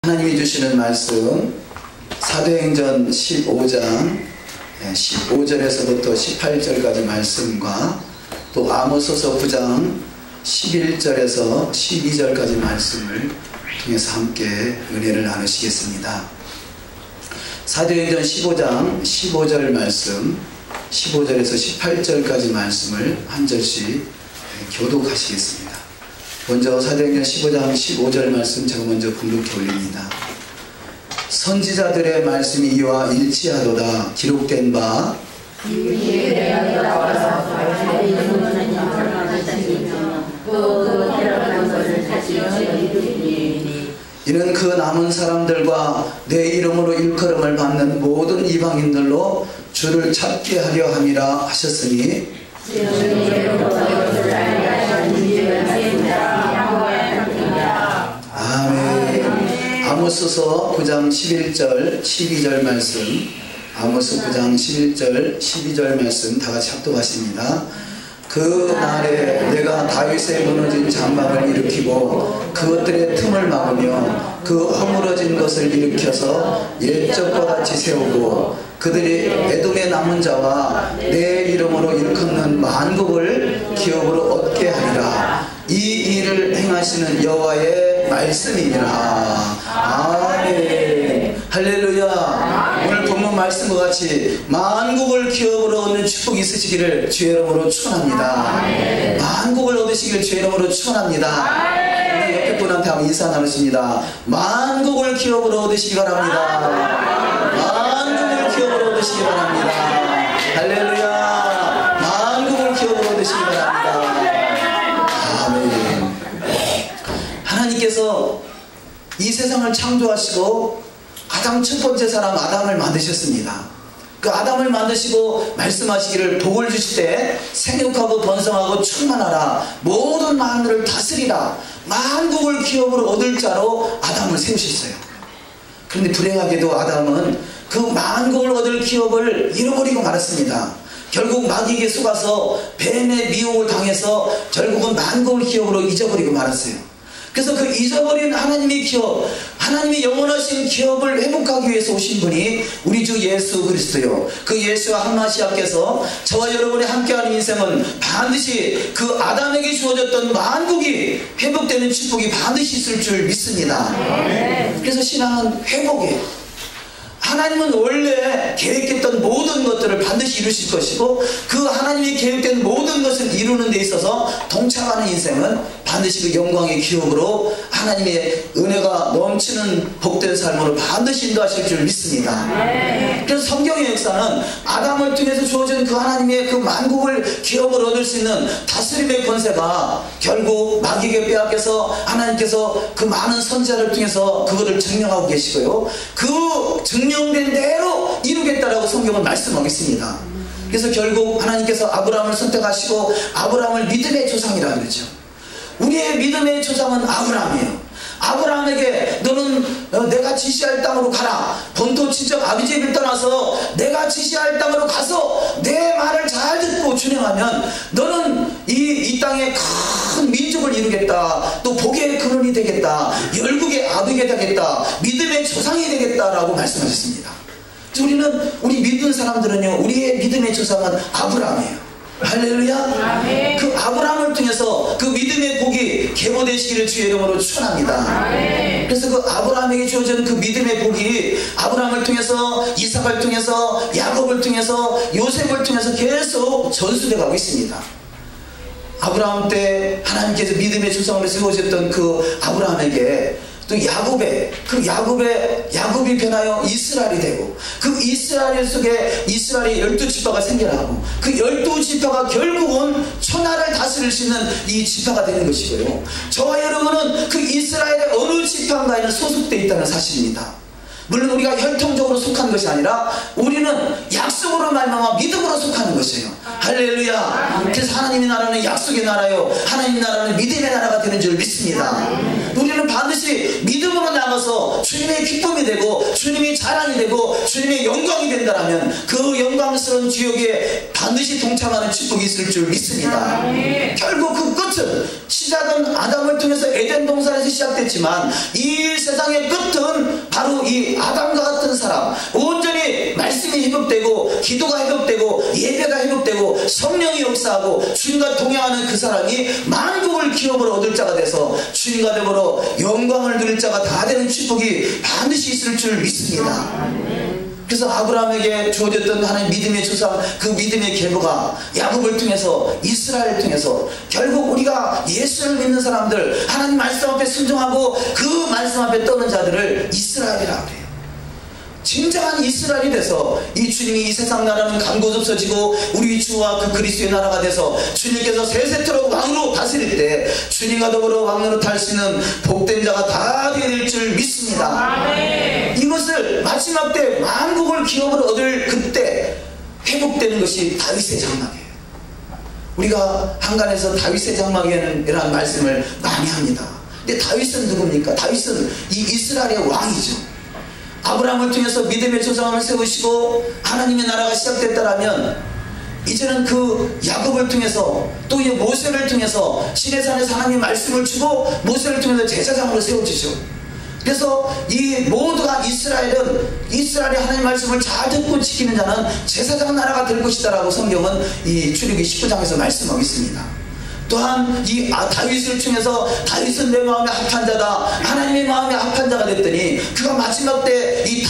하나님이 주시는 말씀 사도행전 15장 15절에서부터 18절까지 말씀과 또 아모스서 9장 11절에서 12절까지 말씀을 통해서 함께 은혜를 나누시겠습니다. 사도행전 15장 15절 말씀 15절에서 18절까지 말씀을 한 절씩 교독하시겠습니다. 먼저 사도행전 15장 15절 말씀 제가 먼저 분독해 올립니다. 선지자들의 말씀이 이와 일치하도다. 기록된 바 이는 그 남은 사람들과 내 이름으로 일컬음을 받는 모든 이방인들로 주를 찾게 하려 함이라 하셨으니 아멘. 아모스서 9장 11절 12절 말씀, 아모스 9장 11절 12절 말씀 다같이 합독하십니다. 그 날에 내가 다윗의 무너진 장막을 일으키고 그것들의 틈을 막으며 그 허물어진 것을 일으켜서 옛적과 같이 세우고 그들이 에돔의 남은 자와 내 이름으로 일컫는 만국을 기업으로 얻게 하리라. 이 일을 행하시는 여호와의 말씀이니라. 아멘. 할렐루야. 오늘 본문 말씀과 같이 만국을 기업으로 얻는 축복이 있으시기를 주의 이름으로 축원합니다. 만국을 얻으시기를 주의 이름으로 축원합니다. 우리 옆에 분한테 한번 인사 나누십니다. 만국을 기업으로 얻으시기 바랍니다. 만국을 기업으로 얻으시기 바랍니다. 할렐루야. 만국을 기업으로 얻으시기 바랍니다. 아멘. 하나님께서 이 세상을 창조하시고 가장 첫 번째 사람 아담을 만드셨습니다. 그 아담을 만드시고 말씀하시기를 복을 주실 때 생육하고 번성하고 충만하라. 모든 만물을 다스리라. 만국을 기업으로 얻을 자로 아담을 세우셨어요. 그런데 불행하게도 아담은 그 만국을 얻을 기업을 잃어버리고 말았습니다. 결국 마귀에게 속아서 뱀의 미혹을 당해서 결국은 만국을 기업으로 잊어버리고 말았어요. 그래서 그 잊어버린 하나님의 기업, 하나님의 영원하신 기업을 회복하기 위해서 오신 분이 우리 주 예수 그리스도요. 그 예수와 한마시아께서 저와 여러분이 함께하는 인생은 반드시 그 아담에게 주어졌던 만국이 회복되는 축복이 반드시 있을 줄 믿습니다. 그래서 신앙은 회복이에요. 하나님은 원래 계획했던 모든 것들을 반드시 이루실 것이고 그 하나님이 계획된 모든 것을 이루는 데 있어서 동참하는 인생은 반드시 그 영광의 기업으로 하나님의 은혜가 넘치는 복된 삶으로 반드시 인도하실 줄 믿습니다. 그래서 성경의 역사는 아담을 통해서 주어진 그 하나님의 그 만국을 기업으로 얻을 수 있는 다스림의 권세가 결국 마귀에게 빼앗겨서 하나님께서 그 많은 선지자를 통해서 그거를 증명하고 계시고요. 그 증명된 대로 이루겠다라고 성경은 말씀하고 있습니다. 그래서 결국 하나님께서 아브라함을 선택하시고 아브라함을 믿음의 조상이라 그러죠. 우리의 믿음의 조상은 아브라함이에요. 아브라함에게 너는 내가 지시할 땅으로 가라. 본토 친척 아비 집을 떠나서 내가 지시할 땅으로 가서 내 말을 잘 듣고 준행하면 너는 이 땅에 큰 민족을 이루겠다. 또 복의 근원이 되겠다. 열국의 아비가 되겠다. 믿음의 조상이 되겠다라고 말씀하셨습니다. 우리 믿는 사람들은요, 우리의 믿음의 조상은 아브라함이에요. 할렐루야. 아멘. 그 아브라함을 통해서 그 믿음의 복이 계보되시기를 주의 이름으로 축원합니다. 아멘. 그래서 그 아브라함에게 주어진 그 믿음의 복이 아브라함을 통해서 이삭을 통해서 야곱을 통해서 요셉을 통해서 계속 전수돼 가고 있습니다. 아브라함 때 하나님께서 믿음의 조상으로 세워졌던 그 아브라함에게 또 야곱이 변하여 이스라엘이 되고 그 이스라엘 속에 이스라엘의 12지파가 생겨나고 그 12지파가 결국은 천하를 다스릴 수 있는 이 지파가 되는 것이고요. 저와 여러분은 그 이스라엘의 어느 지파인가에는 소속되어 있다는 사실입니다. 물론 우리가 혈통적으로 속한 것이 아니라 우리는 약속으로 말미암아 믿음으로 속하는 것이에요. 할렐루야. 그래서 하나님의 나라는 약속의 나라요, 하나님 나라는 믿음의 나라가 되는 줄 믿습니다. 우리는 반드시 믿음으로 나가서 주님의 기쁨이 되고 주님의 자랑이 되고 주님의 영광이 된다면 그 영광스러운 지역에 반드시 동참하는 축복이 있을 줄 믿습니다. 결국 그 끝은 시작은 아담을 통해서 에덴 동산에서 시작됐지만 이 세상의 끝은 바로 이 아담과 같은 사람, 온전히 말씀이 회복되고 기도가 회복되고 예배가 회복되고 성령이 역사하고 주님과 동행하는 그 사람이 만국을 기업으로 얻을 자가 돼서 주님과 더불어 영광을 누릴 자가 다 되는 축복이 반드시 있을 줄 믿습니다. 그래서 아브라함에게 주어졌던 하나님 믿음의 조상, 그 믿음의 계보가 야곱을 통해서, 이스라엘을 통해서 결국 우리가 예수를 믿는 사람들, 하나님 말씀 앞에 순종하고 그 말씀 앞에 떠는 자들을 이스라엘이라고 해요. 진정한 이스라엘이 돼서 이 주님이 이 세상 나라는 간곳 없어지고 우리 주와 그 그리스도의 나라가 돼서 주님께서 세세토록 왕으로 다스릴 때 주님과 더불어 왕으로 탈 수 있는 복된 자가 다 되게 될 줄 믿습니다. 아멘. 이것을 마지막 때 만국을 기업으로 얻을 그때 회복되는 것이 다윗의 장막이에요. 우리가 한간에서 다윗의 장막이라는 말씀을 많이 합니다. 근데 다윗은 누굽니까? 다윗은 이 이스라엘의 왕이죠. 아브라함을 통해서 믿음의 조상을 세우시고 하나님의 나라가 시작됐다라면 이제는 그 야곱을 통해서 또 이 모세를 통해서 시내산에서 하나님의 말씀을 주고 모세를 통해서 제사장으로 세워주죠. 그래서 이 모두가 이스라엘은 이스라엘의 하나님 말씀을 잘 듣고 지키는 자는 제사장 나라가 될 것이다 라고 성경은 이 출애굽기 19장에서 말씀하고 있습니다. 또한 이 다윗을 통해서 다윗은 내 마음에 합한 자다, 하나님의 마음에 합한 자가 됐더니 그가 마지막 때 이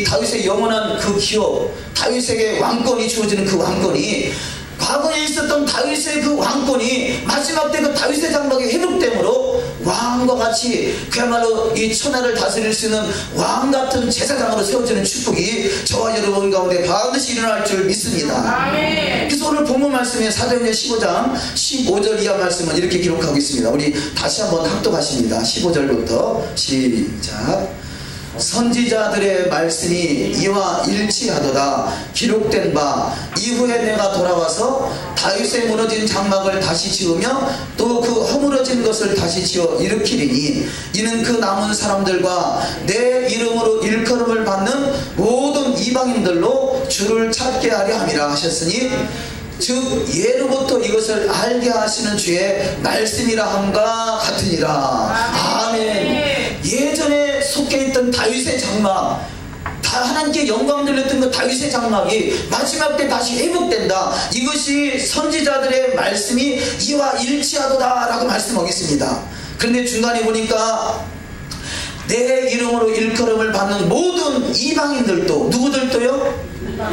다윗의 영원한 그 기업, 다윗에게 왕권이 주어지는 그 왕권이 과거에 있었던 다윗의 그 왕권이 마지막 때 그 다윗의 장막에 회복됨으로 왕과 같이 그야말로 이 천하를 다스릴 수 있는 왕 같은 제사장으로 세워지는 축복이 저와 여러분 가운데 반드시 일어날 줄 믿습니다. 아멘. 그래서 오늘 본문 말씀에 사도행전 15장 15절 이하 말씀은 이렇게 기록하고 있습니다. 우리 다시 한번 합독하십니다. 15절부터 시작. 선지자들의 말씀이 이와 일치하도다. 기록된 바 이후에 내가 돌아와서 다윗의 무너진 장막을 다시 지으며 또 그 허물어진 것을 다시 지어 일으키리니 이는 그 남은 사람들과 내 이름으로 일컬음을 받는 모든 이방인들로 주를 찾게 하려 함이라 하셨으니 즉 예로부터 이것을 알게 하시는 주의 말씀이라 함과 같으니라. 아멘. 예전에 속해 있던 다윗의 장막, 하나님께 영광 들렸던 그 다윗의 장막이 마지막 때 다시 회복된다. 이것이 선지자들의 말씀이 이와 일치하도다 라고 말씀하겠습니다. 그런데 중간에 보니까 내 이름으로 일컬음을 받는 모든 이방인들도, 누구들도요?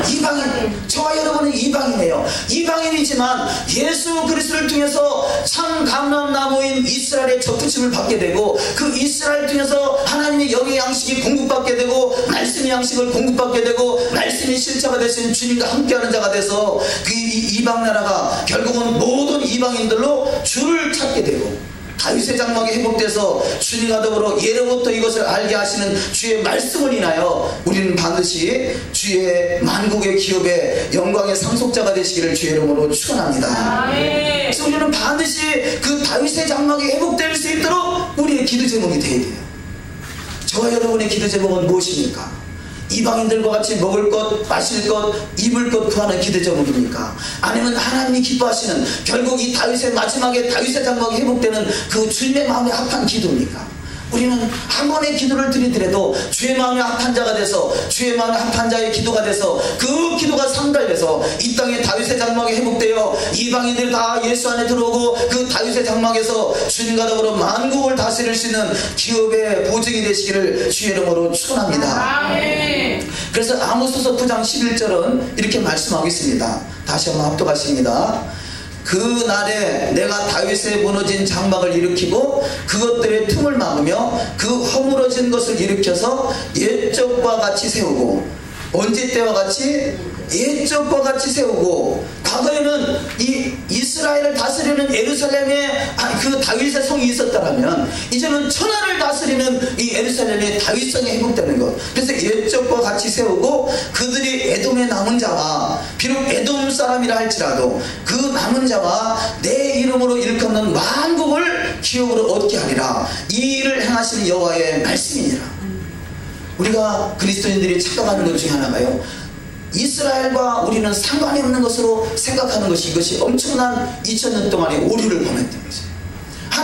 이방인. 저와 여러분은 이방인이에요. 이방인이지만 예수 그리스도를 통해서 참 감람나무인 이스라엘의 접붙임을 받게 되고 그 이스라엘 통해서 하나님의 영의 양식이 공급받게 되고 말씀의 양식을 공급받게 되고 말씀의 실체가 되신 주님과 함께하는 자가 돼서 그 이방 나라가 결국은 모든 이방인들로 주를 찾게 되고 다윗의 장막이 회복돼서 주님과 더불어 예로부터 이것을 알게 하시는 주의 말씀을 인하여 우리는 반드시 주의 만국의 기업의 영광의 상속자가 되시기를 주의 이름으로 축원합니다. 그래서 우리는 반드시 그 다윗의 장막이 회복될 수 있도록 우리의 기도 제목이 되어야 돼요. 저와 여러분의 기도 제목은 무엇입니까? 이방인들과 같이 먹을 것, 마실 것, 입을 것 구하는 기도 제목입니까? 아니면 하나님이 기뻐하시는 결국 이 다윗의 마지막에 다윗의 장막이 회복되는 그 주님의 마음에 합한 기도입니까? 우리는 한 번의 기도를 드리더라도 주의 마음에 합한 자가 돼서 주의 마음에 합한 자의 기도가 돼서 그 기도가 상달돼서 이 땅에 다윗의 장막이 회복되어 이방인들이 다 예수 안에 들어오고 그 다윗의 장막에서 주님과 더불어 만국을 다스릴 수 있는 기업의 보증이 되시기를 주의 이름으로 축원합니다. 그래서 아모스서 9장 11절은 이렇게 말씀하고 있습니다. 다시 한번 합독하십니다. 그 날에 내가 다윗의 무너진 장막을 일으키고 그것들의 틈을 막으며 그 허물어진 것을 일으켜서 옛적과 같이 세우고, 언제 때와 같이? 옛적과 같이 세우고, 과거에는 이 이스라엘을 다스리는 예루살렘에 그 다윗의 성이 있었다면 이제는 천하를 다스리는 이 예루살렘의 다윗성이 회복되는 것. 그래서 옛적과 같이 세우고 그들이 에돔의 남은 자와, 비록 에돔 사람이라 할지라도 그 남은 자와 내 이름으로 일컫는 만국을 기업으로 얻게 하리라. 이 일을 행하시는 여호와의 말씀이니라. 우리가 그리스도인들이 착각하는 것 중에 하나가요, 이스라엘과 우리는 상관이 없는 것으로 생각하는 것이, 이것이 엄청난 2000년 동안의 오류를 범했던 거죠.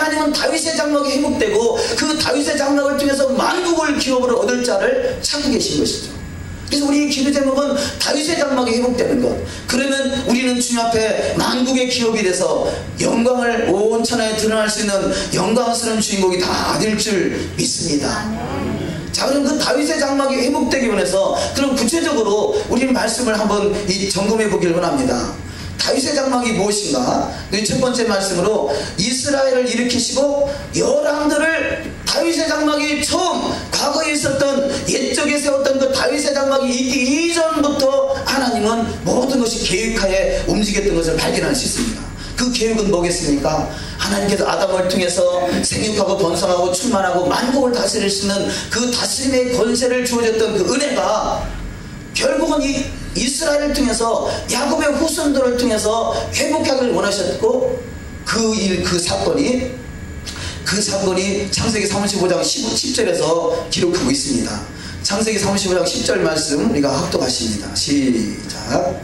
하나님은 다윗의 장막이 회복되고 그 다윗의 장막을 통해서 만국을 기업으로 얻을 자를 찾고 계신 것이죠. 그래서 우리 기도 제목은 다윗의 장막이 회복되는 것. 그러면 우리는 주님 앞에 만국의 기업이 돼서 영광을 온 천하에 드러날 수 있는 영광스러운 주인공이 다 될 줄 믿습니다. 자, 그럼 그 다윗의 장막이 회복되기 위해서 그럼 구체적으로 우리는 말씀을 한번 점검해 보길 원합니다. 다윗의 장막이 무엇인가? 첫 번째 말씀으로 이스라엘을 일으키시고 열왕들을 다윗의 장막이 처음 과거에 있었던 옛적에 세웠던 그 다윗의 장막이 있기 이전부터 하나님은 모든 것이 계획하에 움직였던 것을 발견할 수 있습니다. 그 계획은 뭐겠습니까? 하나님께서 아담을 통해서 생육하고 번성하고 충만하고 만국을 다스릴 수 있는 그 다스림의 권세를 주어졌던 그 은혜가 결국은 이 이스라엘을 통해서 야곱의 후손들을 통해서 회복하기를 원하셨고 그 사건이 창세기 35장 10절에서 기록하고 있습니다. 창세기 35장 10절 말씀 우리가 합독하십니다. 시작.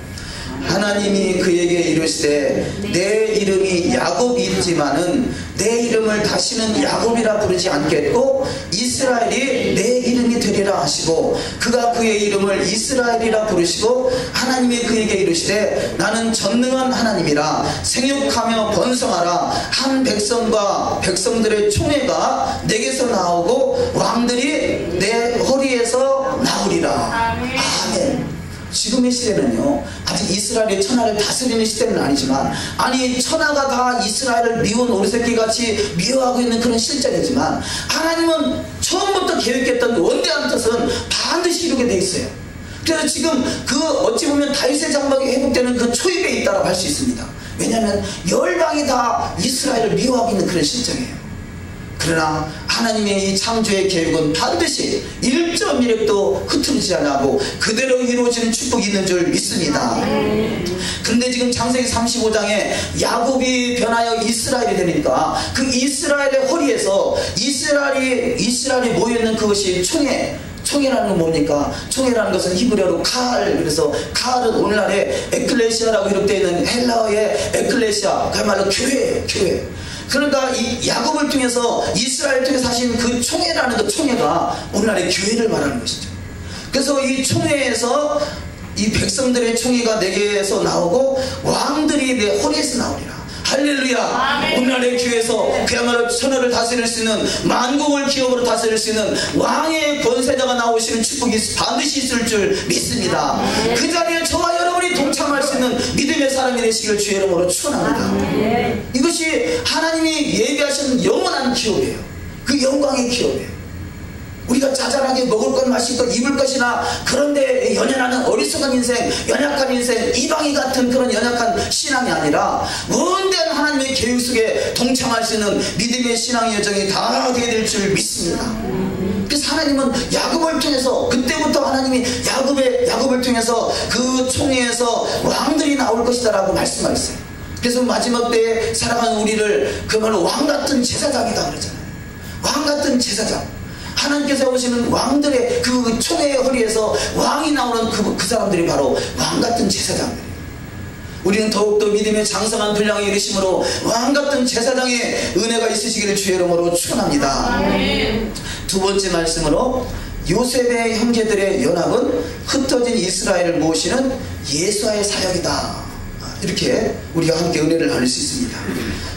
하나님이 그에게 이르시되 내 이름이 야곱이지만은 내 이름을 다시는 야곱이라 부르지 않겠고 이스라엘이 내 이름이 되리라 하시고 그가 그의 이름을 이스라엘이라 부르시고 하나님이 그에게 이르시되 나는 전능한 하나님이라 생육하며 번성하라 한 백성과 백성들의 총회가 내게서 나오고 왕들이 내 허리에서 나오리라. 아멘. 지금의 시대는요 아직 이스라엘이 천하를 다스리는 시대는 아니지만 아니 천하가 다 이스라엘을 미운 오리새끼같이 미워하고 있는 그런 실정이지만 하나님은 처음부터 계획했던 원대한 뜻은 반드시 이루게 돼 있어요. 그래서 지금 그 어찌 보면 다윗의 장막이 회복되는 그 초입에 있다고 할 수 있습니다. 왜냐하면 열방이 다 이스라엘을 미워하고 있는 그런 실정이에요. 그러나 하나님의 이 창조의 계획은 반드시 1.1획도 흐트러지지 않고 그대로 이루어지는 축복이 있는 줄 믿습니다. 그런데 지금 창세기 35장에 야곱이 변하여 이스라엘이 되니까 그 이스라엘의 허리에서 이스라엘이 모여있는 그것이 총회라는 건 뭡니까? 총회라는 것은 히브리어로 칼, 그래서 칼은 오늘날의 에클레시아라고 기록되어 있는 헬라어의 에클레시아, 그야말로 교회. 그러니까 이 야곱을 통해서 이스라엘을 통해서 하신 그 총회라는 그 총회가 오늘날의 교회를 말하는 것이죠. 그래서 이 총회에서 이 백성들의 총회가 내게서 나오고 왕들이 내 허리에서 나오리라. 할렐루야. 오늘날의 교회에서 그야말로 천하를 다스릴 수 있는 만국을 기업으로 다스릴 수 있는 왕의 권세자가 나오시는 축복이 반드시 있을 줄 믿습니다. 그 자리에 저와 여러분이 동참할 수 있는 믿음의 사람이 되시길 주의 이름으로 축원합니다. 이것이 하나님이 예비하신 영원한 기업이에요. 그 영광의 기업이에요. 우리가 자잘하게 먹을 것 마실 것 입을 것이나 그런데 연연하는 어리석은 인생 연약한 인생 이방이 같은 그런 연약한 신앙이 아니라 원대한 하나님의 계획 속에 동참할 수 있는 믿음의 신앙의 여정이 다 되게 될 줄 믿습니다. 그래서 하나님은 야곱을 통해서 그때부터 하나님이 야곱을 통해서 그 총회에서 왕들이 나올 것이다 라고 말씀하셨어요. 그래서 마지막 때에 살아가는 우리를 그야말로 왕같은 제사장이다 그러잖아요. 왕같은 제사장. 하나님께서 오시는 왕들의 그 총회의 허리에서 왕이 나오는 그 사람들이 바로 왕같은 제사장들이에요. 우리는 더욱더 믿음의 장성한 분량에 이르심으로 왕같은 제사장의 은혜가 있으시기를 주의 이름으로 축원합니다. 두 번째 말씀으로 요셉의 형제들의 연합은 흩어진 이스라엘을 모시는 예수와의 사역이다. 이렇게 우리가 함께 은혜를 나눌 수 있습니다.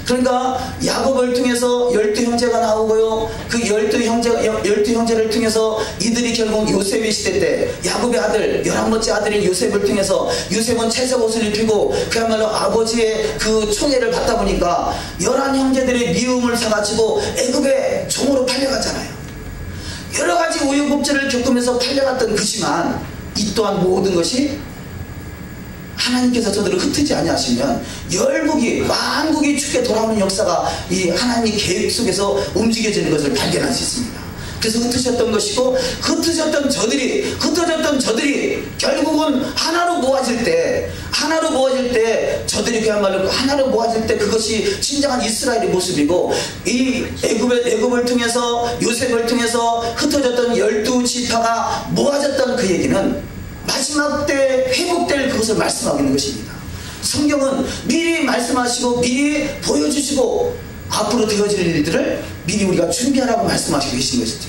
그러니까 야곱을 통해서 12형제가 나오고요. 그 12형제를 통해서 이들이 결국 요셉의 시대 때 야곱의 아들 11번째 아들인 요셉을 통해서 요셉은 채색 옷을 입히고 그야말로 아버지의 그 총애를 받다 보니까 11형제들의 미움을 사가지고 애굽의 종으로 팔려갔잖아요. 여러가지 우여곡절을 겪으면서 팔려갔던 그지만 이 또한 모든 것이 하나님께서 저들을 흩트지 아니하시면 만국이 죽게 돌아오는 역사가 이 하나님의 계획 속에서 움직여지는 것을 발견할 수 있습니다. 그래서 흩으셨던 것이고 흩어졌던 저들이 결국은 하나로 모아질 때 저들이 그야말로 하나로 모아질 때 그것이 진정한 이스라엘의 모습이고 이 애굽을 통해서 요셉을 통해서 흩어졌던 12지파가 모아졌던 그 얘기는 마지막 때 회복될 그것을 말씀하고 있는 것입니다. 성경은 미리 말씀하시고 미리 보여주시고 앞으로 되어질 일들을 미리 우리가 준비하라고 말씀하시고 계신 것이죠.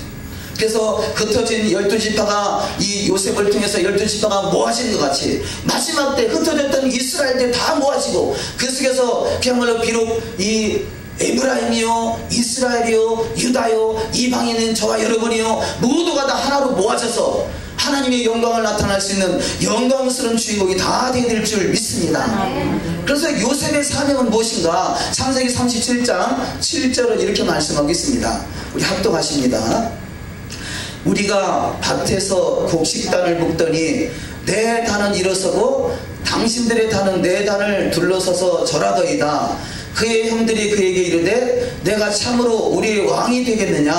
그래서 흩어진 12지파가 이 요셉을 통해서 12지파가 모아진 것 같이 마지막 때 흩어졌던 이스라엘들이 다 모아지고 그 속에서 그야말로 비록 이 에브라임이요 이스라엘이요 유다요 이방인은 저와 여러분이요 모두가 다 하나로 모아져서 하나님의 영광을 나타날 수 있는 영광스러운 주인공이 다 되어질 줄 믿습니다. 그래서 요셉의 사명은 무엇인가? 창세기 37장 7절은 이렇게 말씀하고 있습니다. 우리 합독하십니다. 우리가 밭에서 곡식단을 묶더니 내 단은 일어서고 당신들의 단은 내 단을 둘러서서 절하더이다. 그의 형들이 그에게 이르되 내가 참으로 우리의 왕이 되겠느냐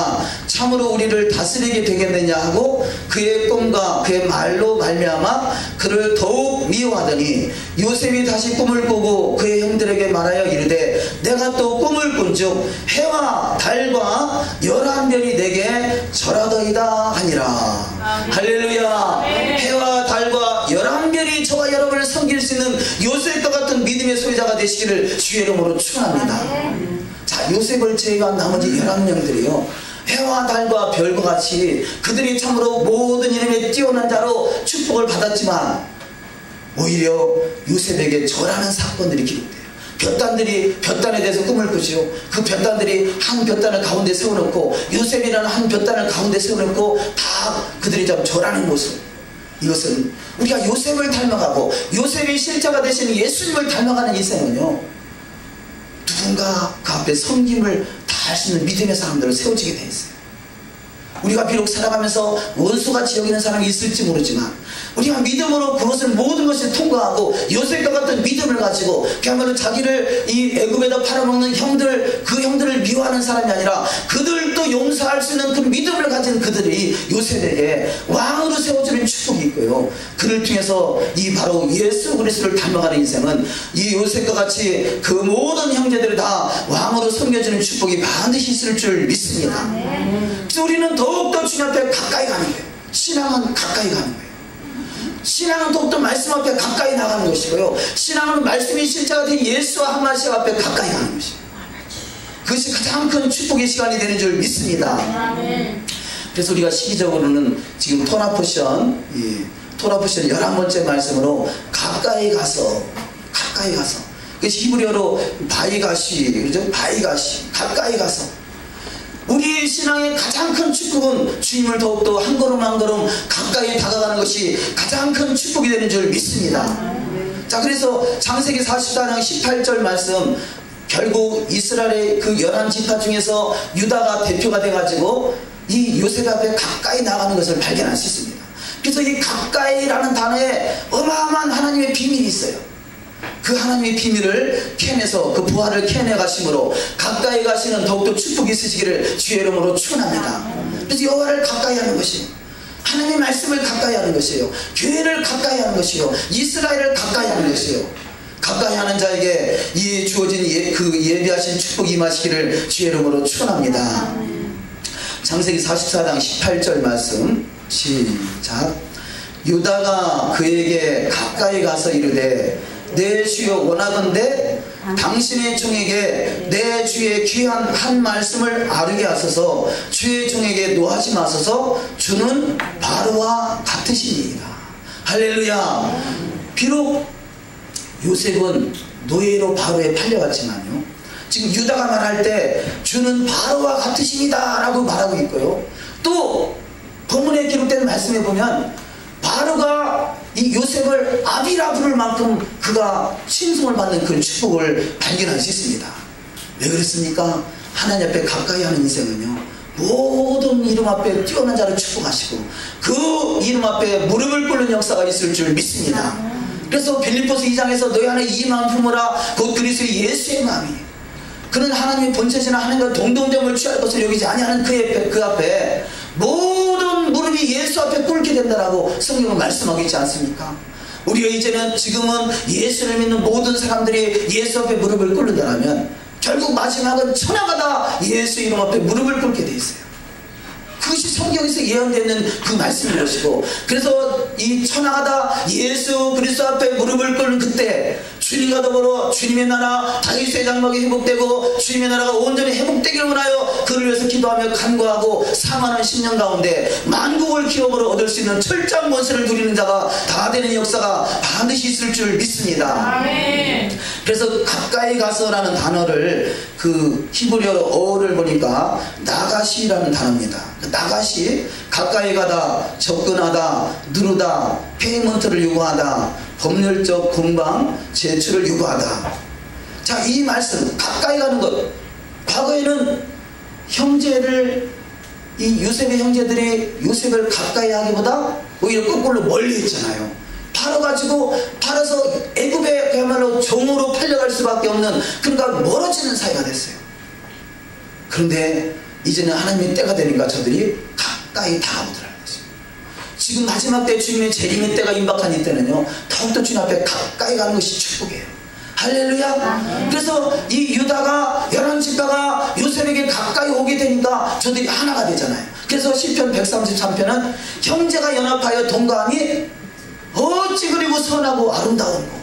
참으로 우리를 다스리게 되겠느냐 하고 그의 꿈과 그의 말로 말미암아 그를 더욱 미워하더니 요셉이 다시 꿈을 꾸고 그의 형들에게 말하여 이르되 내가 또 꿈을 꾼즉 해와 달과 11별이 내게 절하더이다 하니라. 할렐루야. 해와 달과 11별이 저와 여러분을 섬길 수 있는 요셉과 같은 믿음의 소유자가 되시기를 주의 이름으로 축원합니다. 자, 요셉을 제외한 나머지 11명들이요 해와 달과 별과 같이 그들이 참으로 모든 이름에 뛰어난 자로 축복을 받았지만 오히려 요셉에게 절하는 사건들이 기록돼요. 볕단에 대해서 꿈을 꾸지요. 그 볕단들이 한 볕단을 가운데 세워놓고 요셉이라는 한 볕단을 가운데 세워놓고 다 그들이 좀 절하는 모습. 이것은 우리가 요셉을 닮아가고 요셉이 실자가 되신 예수님을 닮아가는 인생은요 누군가 그 앞에 섬김을 다할 수 있는 믿음의 사람들을 세워지게 돼 있어요. 우리가 비록 살아가면서 원수같이 여기는 사람이 있을지 모르지만 우리가 믿음으로 그것을 모든 것을 통과하고 요셉과 같은 믿음을 가지고 그야말로 자기를 이 애굽에다 팔아먹는 형들 그 형들을 미워하는 사람이 아니라 그들도 용서할 수 있는 그 믿음을 가진 그들이 요셉에게 왕으로 세워주는 축복이 있고요. 그를 통해서 이 바로 예수 그리스도를 닮아가는 인생은 이 요셉과 같이 그 모든 형제들을 다 왕으로 섬겨주는 축복이 반드시 있을 줄 믿습니다. 그래서 우리는 더욱더 주님 앞에 가까이 가는 거예요. 신앙은 가까이 가는 거예요. 신앙은 더욱더 말씀 앞에 가까이 나가는 것이고요. 신앙은 말씀이 실제가 된 예수와 한 말씀 앞에 가까이 가는 것이에요. 그것이 가장 큰 축복의 시간이 되는 줄 믿습니다. 그래서 우리가 시기적으로는 지금 토라포션 11번째 말씀으로 가까이 가서 그것이 히브리어로 바이가시 그죠? 바이가시 가까이 가서 우리의 신앙의 가장 큰 축복은 주님을 더욱더 한 걸음 한 걸음 가까이 다가가는 것이 가장 큰 축복이 되는 줄 믿습니다. 자, 그래서 창세기 44장 18절 말씀 결국 이스라엘의 그 11지파 중에서 유다가 대표가 돼가지고 이 요셉 앞에 가까이 나가는 것을 발견할 수 있습니다. 그래서 이 가까이라는 단어에 어마어마한 하나님의 비밀이 있어요. 그 하나님의 비밀을 캐내서 그 부활을 캐내 가심으로 가까이 가시는 더욱더 축복이 있으시기를 주의 이름으로 축원합니다. 그래서 여호와를 가까이 하는 것이 하나님의 말씀을 가까이 하는 것이에요. 교회를 가까이 하는 것이요 이스라엘을 가까이 하는 것이요 가까이 하는 자에게 이 주어진 그 예비하신 축복이 임하시기를 주의 이름으로 축원합니다. 창세기 44장 18절 말씀 시작. 유다가 그에게 가까이 가서 이르되 내 주여 원하건대 당신의 종에게 내 주의 귀한 한 말씀을 아르게 하소서. 주의 종에게 노하지 마소서. 주는 바로와 같으시니이다. 할렐루야. 비록 요셉은 노예로 바로에 팔려갔지만요 지금 유다가 말할 때 주는 바로와 같으시니다 라고 말하고 있고요 또 본문에 기록된 말씀에 보면 바로가 이 요셉을 아비라 부를 만큼 그가 칭송을 받는 그런 축복을 발견할 수 있습니다. 왜 그랬습니까? 하나님 앞에 가까이 하는 인생은요 모든 이름 앞에 뛰어난 자를 축복하시고 그 이름 앞에 무릎을 꿇는 역사가 있을 줄 믿습니다. 그래서 빌립보서 2장에서 너희 안에 이 마음 품으라 곧 그리스도의 예수의 마음이에요. 그는 하나님의 본체시나 하나님과 동등됨을 취할 것을 여기지 아니하는 그 앞에 모든 무릎이 예수 앞에 꿇게 된다라고 성경은 말씀하고 있지 않습니까? 우리가 이제는 지금은 예수를 믿는 모든 사람들이 예수 앞에 무릎을 꿇는다면 결국 마지막은 천하가 다 예수 이름 앞에 무릎을 꿇게 돼 있어요. 그것이 성경에서 예언되는 그 말씀인 것이고 그래서 이 천하가 다 예수 그리스도 앞에 무릎을 꿇는 그때 주님과 더불어 주님의 나라 다윗의 장막이 회복되고 주님의 나라가 온전히 회복되기를 원하여 그를 위해서 기도하며 간구하고 사망하는 10년 가운데 만국을 기업으로 얻을 수 있는 철저한 권세를 누리는 자가 다 되는 역사가 반드시 있을 줄 믿습니다. 아멘. 그래서 가까이 가서라는 단어를 그 히브리어를 보니까 나가시라는 단어입니다. 나가시, 가까이 가다, 접근하다, 누르다, 페이먼트를 요구하다, 법률적 공방, 제출을 요구하다. 자, 이 말씀 가까이 가는 것. 과거에는 형제를 이 요셉의 형제들이 요셉을 가까이 하기보다 오히려 거꾸로 멀리 했잖아요. 팔아서 애굽에 그야말로 종으로 팔려갈 수밖에 없는, 그러니까 멀어지는 사이가 됐어요. 그런데 이제는 하나님의 때가 되니까 저들이 가까이 다가오더라는 것이죠. 지금 마지막 때 주님의 재림의 때가 임박한 이때는요, 더욱더 주님 앞에 가까이 가는 것이 축복이에요. 할렐루야. 그래서 이 유다가 11지파가 요셉에게 가까이 오게 되니까 저들이 하나가 되잖아요. 그래서 시편 133편은 형제가 연합하여 동거함이 어찌 그리고 선하고 아름다운 거.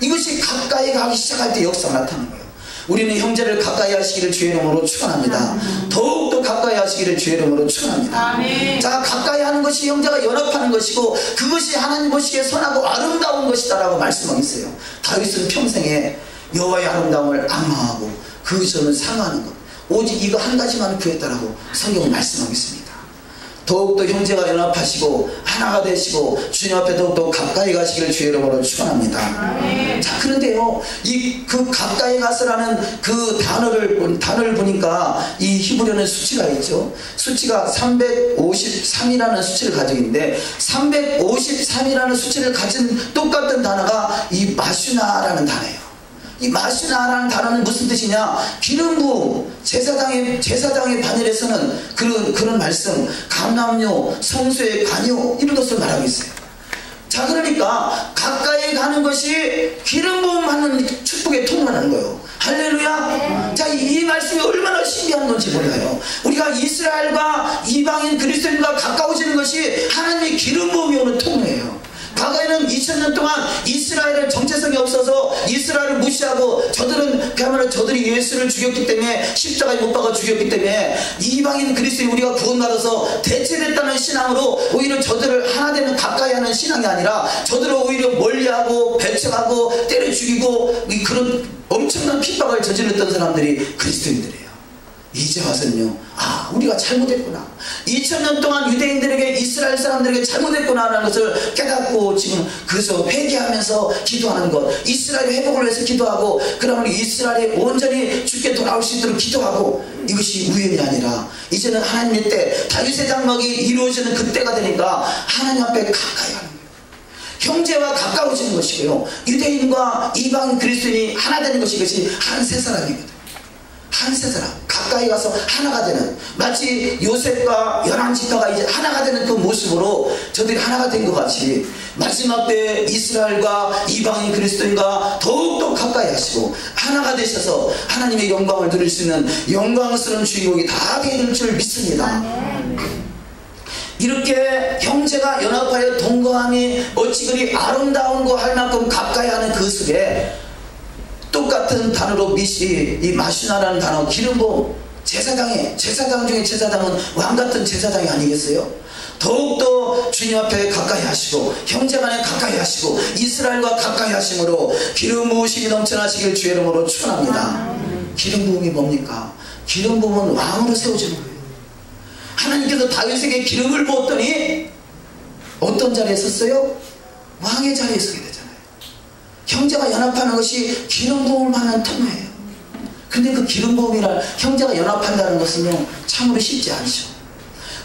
이것이 가까이 가기 시작할 때 역사가 나타나는 거예요. 우리는 형제를 가까이 하시기를 주의 이름으로 축원합니다. 더욱더 가까이 하시기를 주의 이름으로 축원합니다. 자, 가까이 하는 것이 형제가 연합하는 것이고 그것이 하나님 보시기에 선하고 아름다운 것이다 라고 말씀하고 있어요. 다윗은 평생에 여호와의 아름다움을 악망하고 그 전을 상하는 것, 오직 이거 한 가지만 구했다라고 성경은 말씀하고 있습니다. 더욱더 형제가 연합하시고 하나가 되시고 주님 앞에 더욱더 가까이 가시기를 주의 이름으로 축원합니다. 자, 그런데요, 이 그 가까이 가서라는 그 단어를 보니까 이 히브리어는 수치가 있죠. 수치가 353이라는 수치를 가지고 있는데 353이라는 수치를 가진 똑같은 단어가 이 마슈나라는 단어예요. 이 마슈나라는 단어는 무슨 뜻이냐? 기름 부음, 제사장의 반열에서는 그런 말씀, 감람료, 성수의 관요, 이런 것을 말하고 있어요. 자, 그러니까 가까이 가는 것이 기름 부음하는 축복의 통로라는 거예요. 할렐루야. 자, 이 말씀이 얼마나 신비한 건지 몰라요. 우리가 이스라엘과 이방인 그리스도인과 가까워지는 것이 하나님의 기름 부음이 오는 통로예요. 과거에는 2000년 동안 이스라엘의 정체성이 없어서 이스라엘을 무시하고 저들이 예수를 죽였기 때문에 십자가에 못 박아 죽였기 때문에 이방인 그리스도인 우리가 구원받아서 대체됐다는 신앙으로 오히려 저들을 하나 되는 가까이 하는 신앙이 아니라 저들을 오히려 멀리하고 배척하고 때려 죽이고 그런 엄청난 핍박을 저질렀던 사람들이 그리스도인들이에요. 이제 와서는요, 우리가 잘못했구나, 2000년 동안 유대인들에게 이스라엘 사람들에게 잘못했구나 라는 것을 깨닫고 지금 그래서 회개하면서 기도하는 것, 이스라엘의 회복을 위해서 기도하고 그러면 이스라엘이 온전히 주께 돌아올 수 있도록 기도하고, 이것이 우연이 아니라 이제는 하나님의 때, 다윗의 장막이 이루어지는 그때가 되니까 하나님 앞에 가까이 가는 거예요. 형제와 가까워지는 것이고요, 유대인과 이방 그리스도인이 하나 되는 것이, 이것이 한 세 사람이거든요. 한 세 사람 가까이 가서 하나가 되는, 마치 요셉과 11지파가 이제 하나가 되는 그 모습으로 저들이 하나가 된 것 같이 마지막 때 이스라엘과 이방인 그리스도인과 더욱더 가까이 하시고 하나가 되셔서 하나님의 영광을 누릴 수 있는 영광스러운 주인공이 다 되는 줄 믿습니다. 이렇게 형제가 연합하여 동거함이 어찌 그리 아름다운 거 할 만큼 가까이 하는 그 속에 똑같은 단어로 이 마슈나라는 단어, 기름부음, 제사장 중에 제사장은 왕같은 제사장이 아니겠어요? 더욱더 주님 앞에 가까이 하시고 형제간에 가까이 하시고 이스라엘과 가까이 하심으로 기름 부으심이 넘쳐나시길 주의 이름으로 축원합니다. 기름 부음이 뭡니까? 기름 부음은 왕으로 세워지는 거예요. 하나님께서 다윗에게 기름을 부었더니 어떤 자리에 섰어요? 왕의 자리에 서게 되잖아요. 형제가 연합하는 것이 기름 부음을 하는 통로예요. 근데 그 기름 부음이란, 형제가 연합한다는 것은요, 참으로 쉽지 않죠.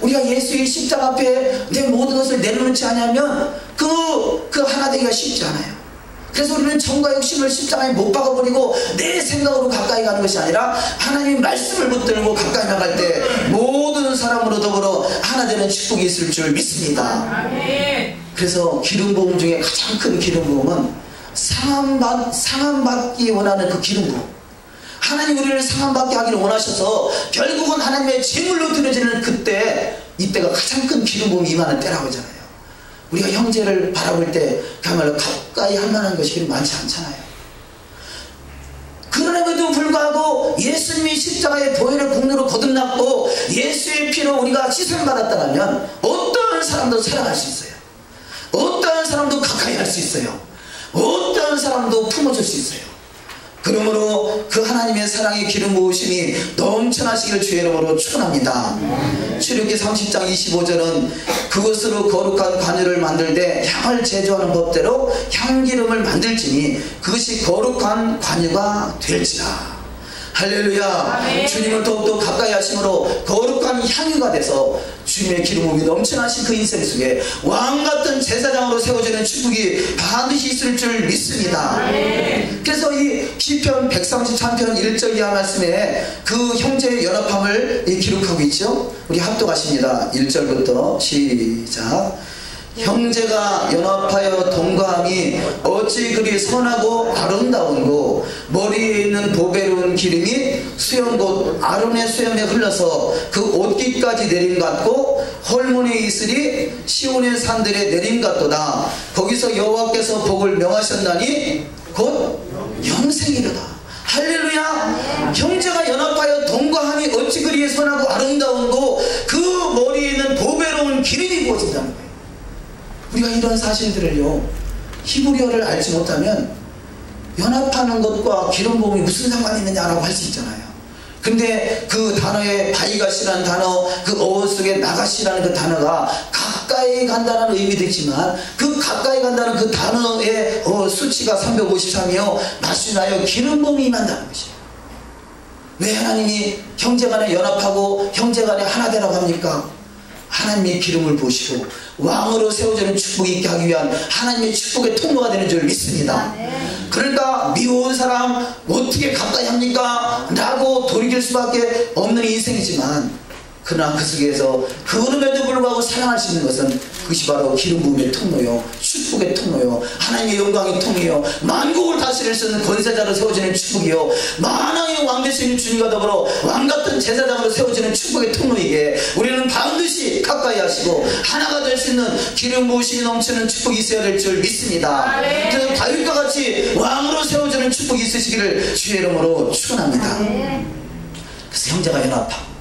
우리가 예수의 십자가 앞에 내 모든 것을 내려놓지 않으면 그 하나 되기가 쉽지 않아요. 그래서 우리는 정과 욕심을 십자가에 못 박아버리고 내 생각으로 가까이 가는 것이 아니라 하나님의 말씀을 붙들고 가까이 나갈 때 모든 사람으로 더불어 하나 되는 축복이 있을 줄 믿습니다. 그래서 기름 부음 중에 가장 큰 기름 부음은 상함받기 원하는 그 기름 부음. 하나님 우리를 상함받게 하기를 원하셔서 결국은 하나님의 제물로 드려지는 그때, 이때가 가장 큰 기름 부음이 임하는 때라고 하잖아요. 우리가 형제를 바라볼 때 그야말로 가까이 할 만한 것이 많지 않잖아요. 그리고 예수님이 십자가의 보혈의 공로로 거듭났고 예수의 피로 우리가 씻음받았다면 어떠한 사람도 사랑할 수 있어요. 어떠한 사람도 가까이 할 수 있어요. 어떠한 사람도 품어줄 수 있어요. 그러므로 그 하나님의 사랑의 기름 부으심이 넘쳐나시기를 주의 이름으로 축원합니다. 출애굽기 30장 25절은 그것으로 거룩한 관유를 만들되 향을 제조하는 법대로 향기름을 만들지니 그것이 거룩한 관유가 될지라. 할렐루야. 아멘. 주님을 더욱더 가까이 하심으로 거룩한 향유가 돼서 주님의 기름 부음이 넘쳐나신 그 인생 속에 왕같은 제사장으로 세워지는 축복이 반드시 있을 줄 믿습니다. 아멘. 그래서 이 시편 133편 1절 이하 말씀에 그 형제의 연합함을 기록하고 있죠. 우리 합독하십니다. 1절부터 시작. 형제가 연합하여 동거함이 어찌 그리 선하고 아름다운고 머리에 있는 보배로운 기름이 수염 곧 아론의 수염에 흘러서 그 옷깃까지 내림 같고 헐몬에 있으리 시온의 산들에 내림 같도다. 거기서 여호와께서 복을 명하셨나니 곧 영생이로다. 할렐루야. 형제가 연합하여 동거함이 어찌 그리 선하고 아름다운고 그 머리에 있는 보배로운 기름이 부어진다는 거예요. 우리가 이런 사실들을요, 히브리어를 알지 못하면 연합하는 것과 기름 부음이 무슨 상관이 있느냐라고 할 수 있잖아요. 근데 그 단어의 바이가시라는 단어, 그 어원 속에 나가시라는 그 단어가 가까이 간다는 의미도 있지만 그 가까이 간다는 그 단어의 수치가 353이요 나시나요 기름 부음이 임한다는 것이에요. 왜 하나님이 형제간에 연합하고 형제간에 하나 되라고 합니까? 하나님의 기름을 부으시고 왕으로 세워지는 축복이 있게 하기 위한 하나님의 축복의 통로가 되는 줄 믿습니다. 그러니까 미워온 사람 어떻게 가까이 합니까? 라고 돌이킬 수밖에 없는 인생이지만 그러나 그 속에서 그럼에도 불구하고 사랑할 수 있는 것은 그것이 바로 기름 부음의 통로요, 축복의 통로요, 하나님의 영광의 통로요, 만국을 다스릴 수 있는 권세자로 세워지는 축복이요, 만왕의 왕 되시는 주님과 더불어 왕같은 제사장으로 세워지는 축복의 통로이기에 우리는 반드시 가까이 하시고 하나가 될 수 있는 기름 부으심이 넘치는 축복이 있어야 될 줄 믿습니다. 그래서 다윗과 같이 왕으로 세워지는 축복이 있으시기를 주의 이름으로 축원합니다. 그래서 형제가 연합하고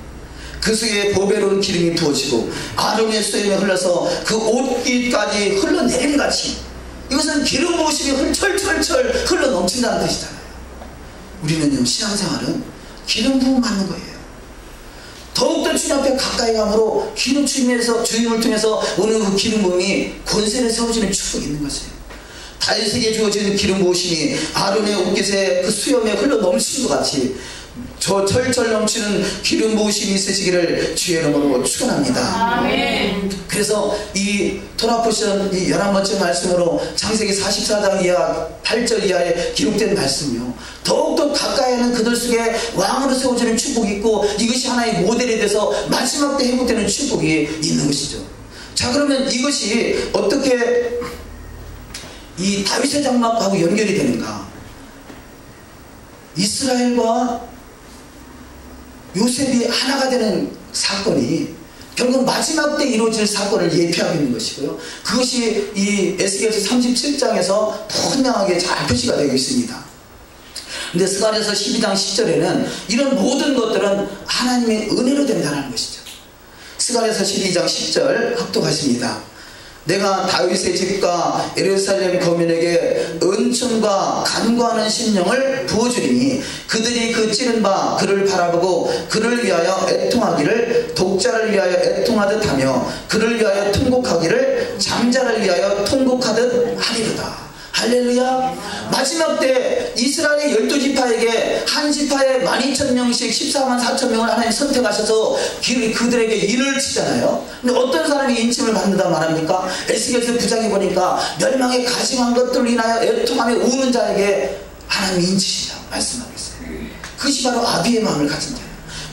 그 속에 보배로운 기름이 부어지고 아론의 수염에 흘러서 그 옷깃까지 흘러내림같이, 이것은 기름 부으심이 철철철 흘러 넘친다는 뜻이잖아요. 우리는요, 신앙생활은 기름 부음 받는 거예요. 더욱더 주님 앞에 가까이 감으로 기름 주임을 통해서 오는 그 기름 부음이 권세를 세워지는 축복이 있는 것이에요. 다윗에게 주어진 기름 부으심이 아론의 옷깃에 그 수염에 흘러 넘치는 것 같이 저 철철 넘치는 기름 부으심이 있으시기를 주의 이름으로 축원합니다. 아멘. 그래서 이 토라포션 이 11번째 말씀으로 창세기 44장 이하 8절 이하에 기록된 말씀이요, 더욱더 가까이 하는 그들 속에 왕으로 세워지는 축복이 있고 이것이 하나의 모델이 돼서 마지막 때 회복되는 축복이 있는 것이죠. 자, 그러면 이것이 어떻게 이 다윗의 장막하고 연결이 되는가? 이스라엘과 요셉이 하나가 되는 사건이 결국 마지막 때 이루어질 사건을 예표하고 있는 것이고요, 그것이 이 에스겔서 37장에서 분명하게 잘 표시가 되어 있습니다. 근데 스가랴서 12장 10절에는 이런 모든 것들은 하나님의 은혜로 된다는 것이죠. 스가랴서 12장 10절 합독하십니다. 내가 다윗의 집과 예루살렘 거민에게 은총과 간구하는 심령을 부어주리니 그들이 그 찌른 바 그를 바라보고 그를 위하여 애통하기를 독자를 위하여 애통하듯 하며 그를 위하여 통곡하기를 잠자를 위하여 통곡하듯 하리로다. 할렐루야. 마지막 때 이스라엘의 12지파에게 한 지파에 12,000명씩 14만 4천 명을 하나님 선택하셔서 그들에게 인을 치잖아요. 근데 어떤 사람이 인침을 받는다 말합니까? 에스겔서 9장에 보니까 멸망에 가증한 것들로 인하여 애통하며 우는 자에게 하나님이 인치신다고 말씀하고 있어요. 그것이 바로 아비의 마음을 가진 자예요.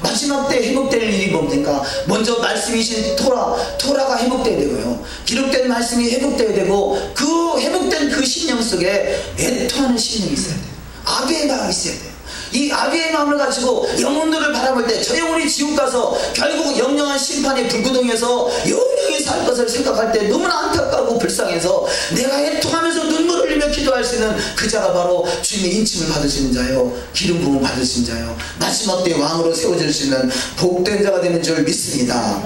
마지막 때 회복될 일이 뭡니까? 먼저 말씀이신 토라가 회복돼야 되고요, 기록된 말씀이 회복돼야 되고, 그 회복된 그 심령 속에 애통하는 심령이 있어야 돼요. 아비의 마음이 있어야 돼요. 이 아비의 마음을 가지고 영혼들을 바라볼 때 저 영혼이 지옥 가서 결국 영영한 심판의 불구덩이에서 영영이 살 것을 생각할 때 너무나 안타깝고 불쌍해서 내가 애통하면서 눈물을 흘리며 기도할 수 있는 그 자가 바로 주님의 인침을 받으시는 자요, 기름 부음을 받으신 자요, 마지막 때 왕으로 세워질 수 있는 복된 자가 되는 줄 믿습니다.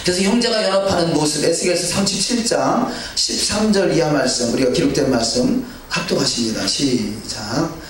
그래서 형제가 연합하는 모습, 에스겔서 37장 13절 이하 말씀, 우리가 기록된 말씀 합독하십니다. 시작.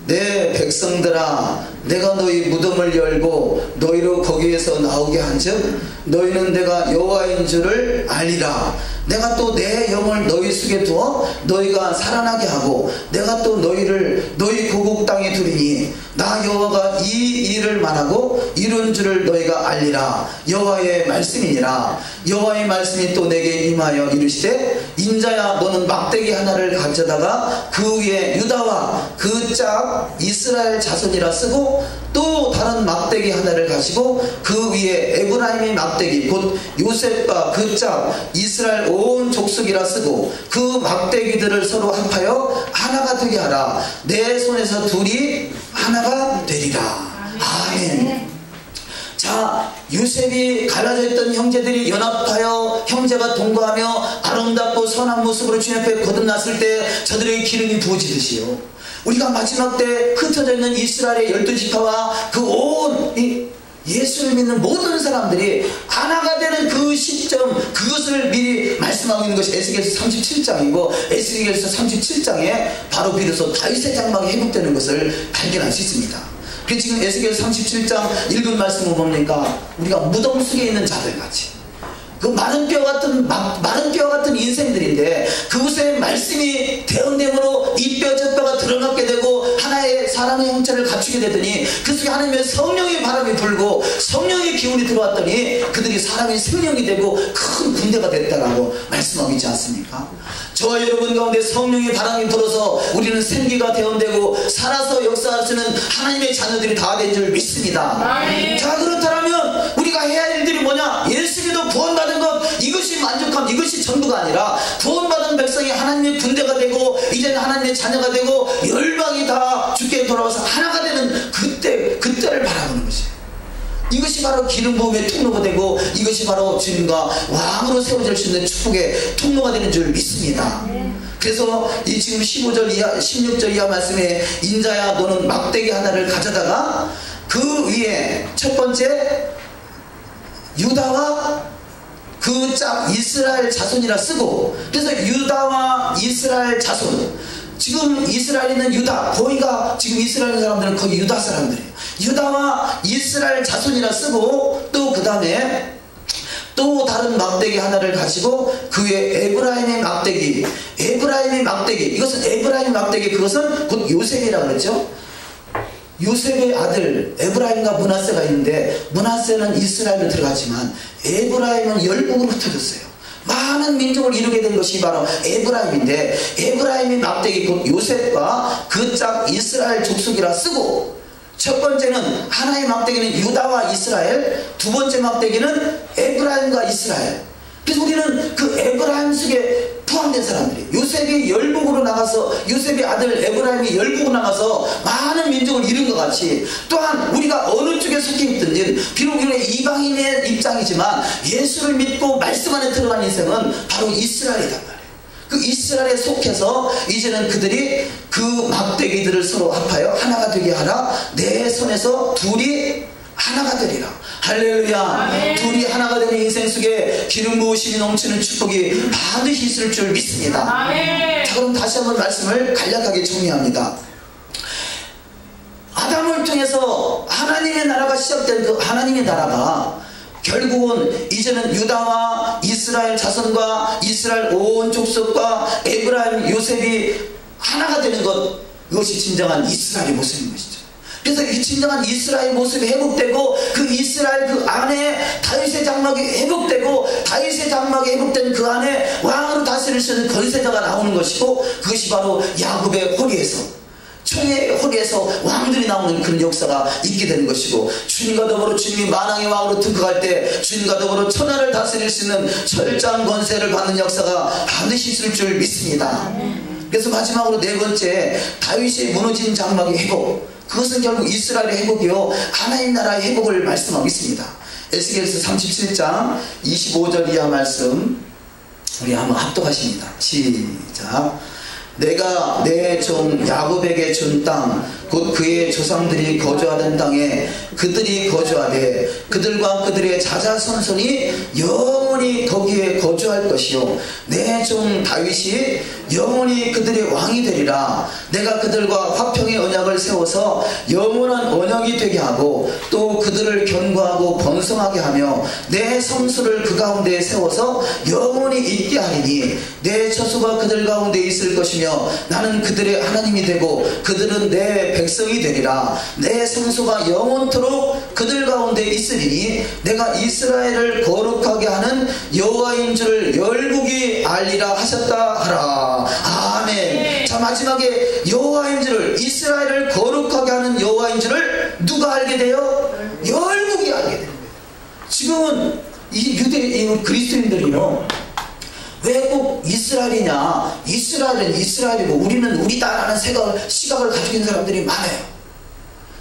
내 백성들아, 내가 너희 무덤을 열고 너희로 거기에서 나오게 한즉 너희는 내가 여호와인 줄을 알리라. 내가 또 내 영을 너희 속에 두어 너희가 살아나게 하고 내가 또 너희를 너희 고국 땅에 두리니 나 여호와가 이 일을 말하고 이룬 줄을 너희가 알리라. 여호와의 말씀이니라. 여호와의 말씀이 또 내게 임하여 이르시되 인자야, 너는 막대기 하나를 가져다가 그 위에 유다와 그 짝 이스라엘 자손이라 쓰고 또 다른 막대기 하나를 가지고 그 위에 에브라임의 막대기 곧 요셉과 그 짝 이스라엘 온 족속이라 쓰고 그 막대기들을 서로 합하여 하나가 되게 하라. 내 손에서 둘이 하나가 되리라. 아멘. 자, 요셉이 갈라져 있던 형제들이 연합하여 형제가 동거하며 아름답고 선한 모습으로 주님 앞에 거듭났을 때 저들에게 기름이 부어지듯이요, 우리가 마지막 때 흩어져 있는 이스라엘의 12지파와 그 온 예수를 믿는 모든 사람들이 하나가 되는 그 시점, 그것을 미리 말씀하고 있는 것이 에스겔서 37장이고 에스겔서 37장에 바로 비로소 다윗의 장막이 회복되는 것을 발견할 수 있습니다. 그래서 지금 에스겔 37장 읽은 말씀을 보니까 우리가 무덤 속에 있는 자들 같이 그 마른 뼈 같은 인생들인데 그곳에 말씀이 대언됨으로 이 뼈 저 뼈가 드러나게 되고 하나의 사람의 형체를 갖추게 되더니 그 속에 하나님의 성령의 바람이 불고 성령의 기운이 들어왔더니 그들이 사람의 생명이 되고 큰 군대가 됐다라고 말씀하고 있지 않습니까? 저와 여러분 가운데 성령의 바람이 불어서 우리는 생기가 대언되고 살아서 역사하시는 하나님의 자녀들이 다 된 줄 믿습니다. 자, 그렇다면 우리가 해야 할 일들이 뭐냐? 예수 믿어 구원받은 것, 이것이 만족함, 이것이 전부가 아니라 구원받은 백성이 하나님의 군대가 되고 이제는 하나님의 자녀가 되고 열방이 다 주께 돌아와서 하나가 되는 그때를 바라보는 것이에요. 이것이 바로 기름 부음의 통로가 되고 이것이 바로 주님과 왕으로 세워질 수 있는 축복의 통로가 되는 줄 믿습니다. 그래서 이 지금 15절 이하 16절 이하 말씀에 인자야, 너는 막대기 하나를 가져다가 그 위에 첫 번째 유다와 그 짝 이스라엘 자손이라 쓰고, 그래서 유다와 이스라엘 자손, 지금 이스라엘에는 유다, 거기가 지금 이스라엘 사람들은 거기 유다 사람들이에요. 유다와 이스라엘 자손이라 쓰고 또 그 다음에 또 다른 막대기 하나를 가지고 그 위에 에브라임의 막대기, 이것은 에브라임 막대기, 그것은 곧 요셉이라고 그랬죠. 요셉의 아들 에브라임과 므낫세가 있는데 므낫세는 이스라엘로 들어갔지만 에브라임은 열국으로 흩어졌어요. 많은 민족을 이루게 된 것이 바로 에브라임인데 에브라임의 막대기 곧 요셉과 그 짝 이스라엘 족속이라 쓰고, 첫 번째는 하나의 막대기는 유다와 이스라엘, 두 번째 막대기는 에브라임과 이스라엘. 그래서 우리는 그 에브라임 속에 포함된 사람들이, 요셉이 열국으로 나가서, 요셉의 아들 에브라임이 열국으로 나가서 많은 민족을 이룬 것 같이, 또한 우리가 어느 쪽에 속해 있든지 비록 우리는 이방인의 입장이지만 예수를 믿고 말씀 안에 들어간 인생은 바로 이스라엘이단 말이에요. 그 이스라엘에 속해서 이제는 그들이 그 막대기들을 서로 합하여 하나가 되게 하라. 내 손에서 둘이 하나가 되리라. 할렐루야. 아멘. 둘이 하나가 되는 인생 속에 기름 부으심이 넘치는 축복이 반드시 있을 줄 믿습니다. 아멘. 자, 그럼 다시 한번 말씀을 간략하게 정리합니다. 아담을 통해서 하나님의 나라가 시작된 그 하나님의 나라가 결국은 이제는 유다와 이스라엘 자손과 이스라엘 온 족속과 에브라임 요셉이 하나가 되는 것, 이것이 진정한 이스라엘의 모습인 것이죠. 그래서 이 진정한 이스라엘 모습이 회복되고 그 이스라엘 그 안에 다윗의 장막이 회복되고 다윗의 장막이 회복된 그 안에 왕으로 다스릴 수 있는 권세자가 나오는 것이고, 그것이 바로 야곱의 호리에서, 총의 호리에서 왕들이 나오는 그런 역사가 있게 되는 것이고, 주님과 더불어 주님이 만왕의 왕으로 등극할 때 주님과 더불어 천하를 다스릴 수 있는 철저한 권세를 받는 역사가 반드시 있을 줄 믿습니다. 그래서 마지막으로 네 번째, 다윗의 무너진 장막의 회복, 그것은 결국 이스라엘의 회복이요 하나님 나라의 회복을 말씀하고 있습니다. 에스겔서 37장 25절 이하 말씀 우리 한번 합독하십니다. 시작. 내가 내 종 야곱에게 준 땅 곧 그의 조상들이 거주하던 땅에 그들이 거주하되 그들과 그들의 자자손손이 영원히 거기에 거주할 것이요 내 종 다윗이 영원히 그들의 왕이 되리라. 내가 그들과 화평의 언약을 세워서 영원한 언약이 되게 하고 또 그들을 견고하고 번성하게 하며 내 성수를 그 가운데 세워서 영원히 있게 하리니 내 처소가 그들 가운데 있을 것이며 나는 그들의 하나님이 되고 그들은 내 백성이 되리라. 내 성소가 영원토록 그들 가운데 있으리니 내가 이스라엘을 거룩하게 하는 여호와인 줄을 열국이 알리라 하셨다 하라. 아멘. 자, 마지막에 여호와인 줄을, 이스라엘을 거룩하게 하는 여호와인 줄을 누가 알게 돼요? 열국이 알게 되는 거예요. 지금은 이 유대 그리스도인들이요, 왜 꼭 이스라엘이냐, 이스라엘은 이스라엘이고 우리는 우리다라는 시각을 가지고 있는 사람들이 많아요.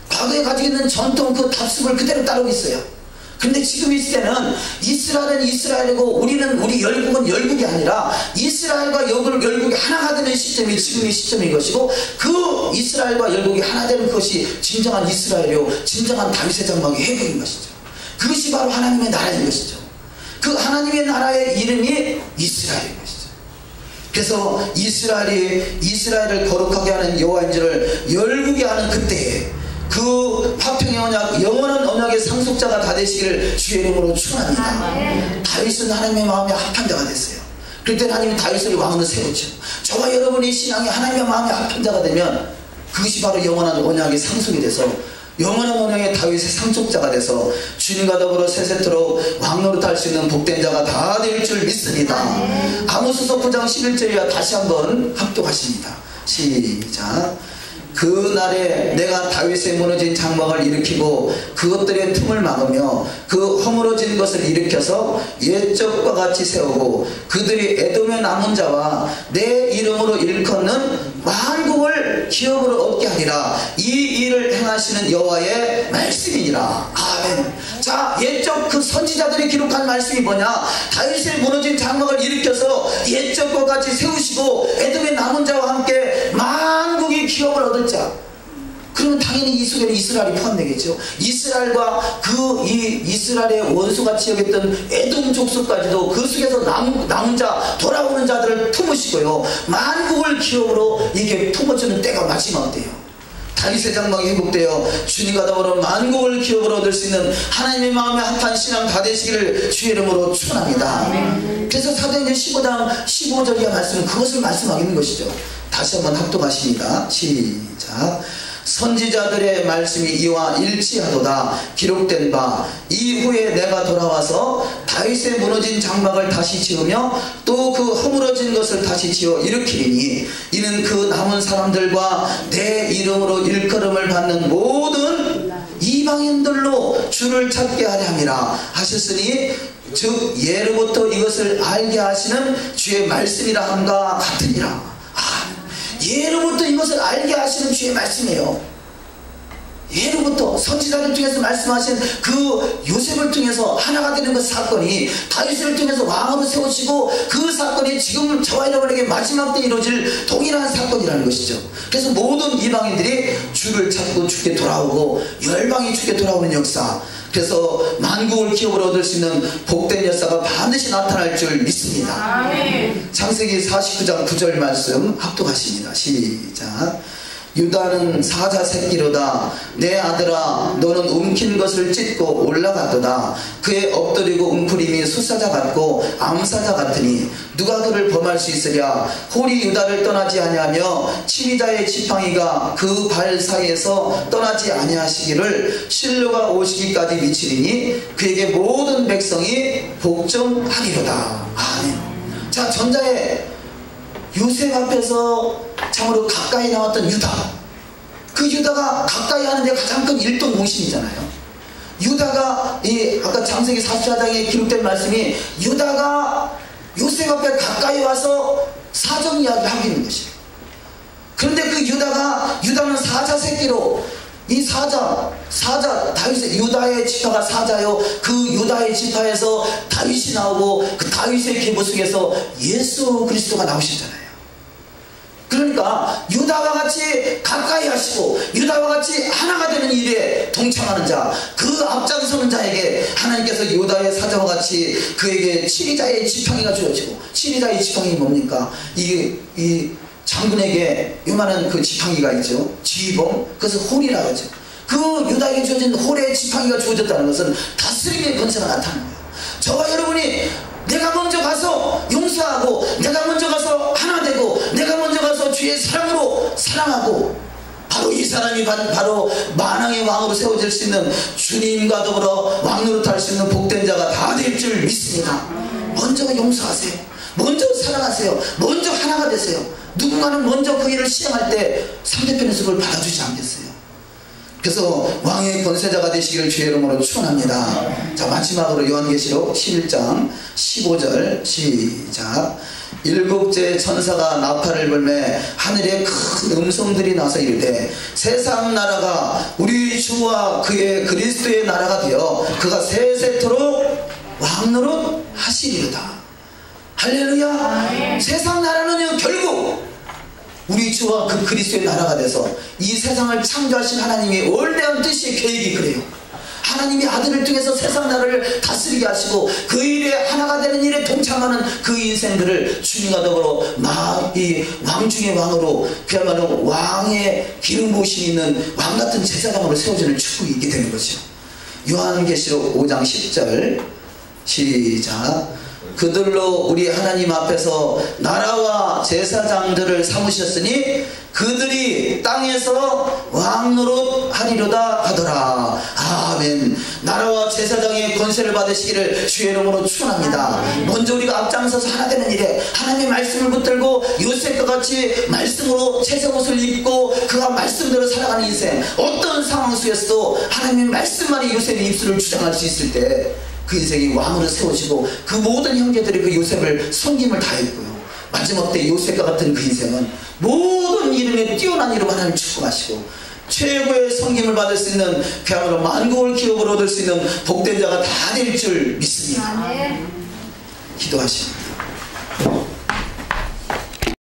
과거에 가지고 있는 전통 그 답습을 그대로 따르고 있어요. 근데 지금 이 시대는 이스라엘은 이스라엘이고 우리 열국은 열국이 아니라 이스라엘과 열국이 하나가 되는 시점이 지금의 시점인 것이고, 그 이스라엘과 열국이 하나 되는 것이 진정한 이스라엘이요 진정한 다윗의 장막의 회복인 것이죠. 그것이 바로 하나님의 나라인 것이죠. 그 하나님의 나라의 이름이 이스라엘인 것이죠. 그래서 이스라엘을 거룩하게 하는 여호와인 줄을 열국이 하는 그때에 그 화평의 언약, 영원한 언약의 상속자가 다 되시기를 주의 이름으로 축원합니다. 다윗은 하나님의 마음에 합한 자가 됐어요. 그때 하나님이 다윗을 왕으로 세웠죠. 저와 여러분의 신앙이 하나님의 마음에 합한 자가 되면 그것이 바로 영원한 언약의 상속이 돼서 영원한 언약의 다윗의 상속자가 돼서 주님과 더불어 세세토록 왕노릇할 수 있는 복된 자가 다 될 줄 믿습니다. 아모스서 9장 11절이야 다시 한번 합독하십니다. 시작. 그날에 내가 다윗의 무너진 장막을 일으키고 그것들의 틈을 막으며 그 허물어진 것을 일으켜서 옛적과 같이 세우고 그들이 에돔의 남은 자와 내 이름으로 일컫는 만국을 기업으로 얻게 하리라. 이 일을 행하시는 여호와의 말씀이니라. 아멘. 자, 옛적 그 선지자들이 기록한 말씀이 뭐냐? 다윗의 무너진 장막을 일으켜서 옛적과 같이 세우시고 에돔의 남은 자와 함께 만국이 기업을 얻을 자. 그러면 당연히 이 속에는 이스라엘이 포함되겠죠. 이스라엘과 이스라엘의 원수같이 여겼던 에돔 족속까지도 그 속에서 남은 자, 돌아오는 자들을 품으시고요, 만국을 기업으로 이게 품어주는 때가 마지막 때예요. 다윗의 장막이 회복되어 주님과 더불어 만국을 기업으로 얻을 수 있는 하나님의 마음에 합한 신앙 다 되시기를 주의 이름으로 축원합니다. 그래서 사도행전 15장 15절 이하 말씀은 그것을 말씀하고 있는 것이죠. 다시 한번 합독하십니다. 시작. 선지자들의 말씀이 이와 일치하도다. 기록된 바 이후에 내가 돌아와서 다윗의 무너진 장막을 다시 지으며 또 그 허물어진 것을 다시 지어 일으키리니 이는 그 남은 사람들과 내 이름으로 일컬음을 받는 모든 이방인들로 주를 찾게 하려 함이라 하셨으니 즉 예로부터 이것을 알게 하시는 주의 말씀이라 함과 같으니라. 예로부터 이것을 알게 하시는 주의 말씀이에요. 예로부터 선지자를 통해서 말씀하신 그 요셉을 통해서 하나가 되는 그 사건이 다윗을 통해서 왕으로 세우시고 그 사건이 지금 저와 여러분에게 마지막 때 이루어질 동일한 사건이라는 것이죠. 그래서 모든 이방인들이 주를 찾고 주께 돌아오고 열방이 주께 돌아오는 역사, 그래서 만국을 기업으로 얻을 수 있는 복된 역사가 반드시 나타날 줄 믿습니다. 아멘. 창세기 49장 9절 말씀 합독하십니다. 시작. 유다는 사자 새끼로다. 내 아들아 너는 움킨 것을 찢고 올라갔도다. 그의 엎드리고 웅크림이 숫사자 같고 암사자 같으니 누가 그를 범할 수 있으랴. 홀이 유다를 떠나지 아니하며 치미자의 지팡이가 그 발 사이에서 떠나지 아니하시기를 실로가 오시기까지 미치리니 그에게 모든 백성이 복종하리로다. 아멘. 자, 전자의 요셉 앞에서 참으로 가까이 나왔던 유다, 그 유다가 가까이 하는데 가장 큰 일동 공신이잖아요. 유다가 아까 창세기 44장에 기록된 말씀이 유다가 요셉 앞에 가까이 와서 사정 이야기를 하고 있는 것이에요. 그런데 그 유다는 사자 새끼로 이 사자 다윗의 유다의 지파가 사자요. 그 유다의 지파에서 다윗이 나오고 그 다윗의 계보 속에서 예수 그리스도가 나오셨잖아요. 그러니까 유다와 같이 가까이 하시고 유다와 같이 하나가 되는 일에 동참하는 자, 그 앞장서는 자에게 하나님께서 유다의 사자와 같이 그에게 치리자의 지팡이가 주어지고, 치리자의 지팡이 뭡니까? 이 장군에게 요만한 그 지팡이가 있죠. 지휘봉, 그것을 홀이라고 하죠. 그 유다에게 주어진 홀의 지팡이가 주어졌다는 것은 다스림의 권세가 나타나는 거예요. 저와 여러분이 내가 먼저 가서 용서하고, 내가 먼저 가서 하나 되고, 내가 먼저 가서 주의 사랑으로 사랑하고, 바로 이 사람이 바로 만왕의 왕으로 세워질 수 있는, 주님과 더불어 왕노릇할 수 있는 복된 자가 다 될 줄 믿습니다. 먼저 용서하세요. 먼저 사랑하세요. 먼저 하나가 되세요. 누군가는 먼저 그 일을 시행할 때 상대편에서 그걸 받아주지 않겠어요. 그래서 왕의 권세자가 되시기를 주의 이름으로 축원합니다. 자, 마지막으로 요한계시록 11장 15절 시작. 일곱째 천사가 나팔을 불매 하늘에 큰 음성들이 나서 이르되 세상 나라가 우리 주와 그의 그리스도의 나라가 되어 그가 세세토록 왕노릇 하시리로다. 할렐루야. 세상 나라는요, 결국 우리 주와 그 그리스도의 나라가 돼서 이 세상을 창조하신 하나님의 원대한 뜻이, 계획이 그래요. 하나님이 아들을 통해서 세상 나라를 다스리게 하시고 그 일에 하나가 되는 일에 동참하는 그 인생들을 주님과 더불어 이 왕 중의 왕으로, 그야말로 왕의 기름 부으심이 있는 왕같은 제사장으로 세워지는 축복이 있게 되는 거죠. 요한계시록 5장 10절 시작. 그들로 우리 하나님 앞에서 나라와 제사장들을 삼으셨으니 그들이 땅에서 왕노릇 하리로다 하더라. 아멘. 나라와 제사장의 권세를 받으시기를 주의 이름으로 축원합니다. 먼저 우리가 앞장서서 하나 되는 일에 하나님의 말씀을 붙들고 요셉과 같이 말씀으로 채색옷을 입고 그가 말씀대로 살아가는 인생, 어떤 상황 속에서도 하나님의 말씀만이 요셉의 입술을 주장할 수 있을 때 그 인생이 왕으로 세워지고 그 모든 형제들이 그 요셉을 섬김을 다했고요. 마지막 때 요셉과 같은 그 인생은 모든 이름에 뛰어난 이름 하나님 축복하시고 최고의 섬김을 받을 수 있는, 그야말로 만국을 기업으로 얻을 수 있는 복된 자가 다 될 줄 믿습니다. 기도하십니다.